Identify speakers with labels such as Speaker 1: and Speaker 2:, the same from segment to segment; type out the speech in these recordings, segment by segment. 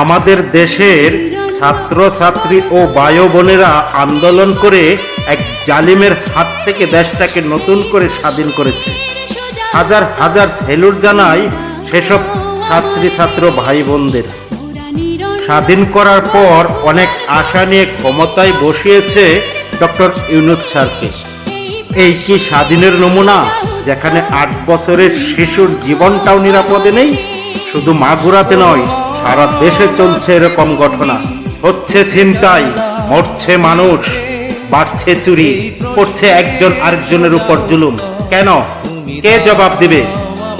Speaker 1: আমাদের দেশের ছাত্র ছাত্রী ও ভাই বোনেরা আন্দোলন করে এক জালিমের হাত থেকে দেশটাকে নতুন করে স্বাধীন করেছে। হাজার হাজার সেলুট জানাই সেসব ছাত্রী ছাত্র ভাই বোনদের। স্বাধীন করার পর অনেক আশা নিয়ে ক্ষমতায় বসিয়েছে ডক্টর ইউনূস স্যারকে। এই কি স্বাধীনের নমুনা, যেখানে 8 বছরের শিশুর জীবনটাও নিরাপদে নেই? শুধু মাগুরাতে নয়, সারা দেশে চলছে এরকম ঘটনা। হচ্ছে ছিনতাই, মরছে মানুষ, বাড়ছে চুরি, করছে একজন আরেকজনের উপর জুলুম। কেন? কে জবাব দিবে?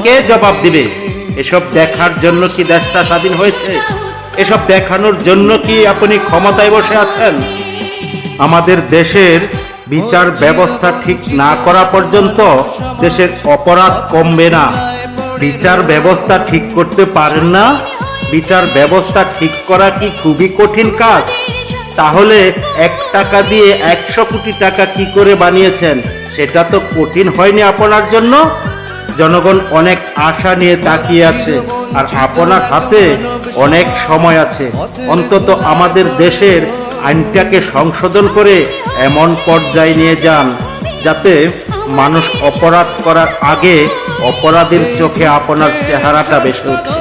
Speaker 1: কে জবাব দিবে? এসব দেখার জন্য কি দেশটা স্বাধীন হয়েছে? এসব দেখানোর জন্য কি আপনি ক্ষমতায় বসে আছেন? আমাদের দেশের বিচার ব্যবস্থা ঠিক না করা পর্যন্ত দেশের অপরাধ কমবে না। বিচার ব্যবস্থা ঠিক করতে পারেন না? বিচার ব্যবস্থা ঠিক করা কি খুবই কঠিন কাজ? তাহলে 1 টাকা দিয়ে 100 কোটি টাকা কি করে বানিয়েছেন? সেটা তো কঠিন হয়নি আপনার জন্য। জনগণ অনেক আশা নিয়ে তাকিয়ে আছে, আর আপনার হাতে অনেক সময় আছে। অন্তত আমাদের দেশের আইনটাকে সংশোধন করে এমন পর্যায়ে নিয়ে যান যাতে মানুষ অপরাধ করার আগে অপরাধীর চোখে আপনার চেহারাটা ভেসে ওঠে।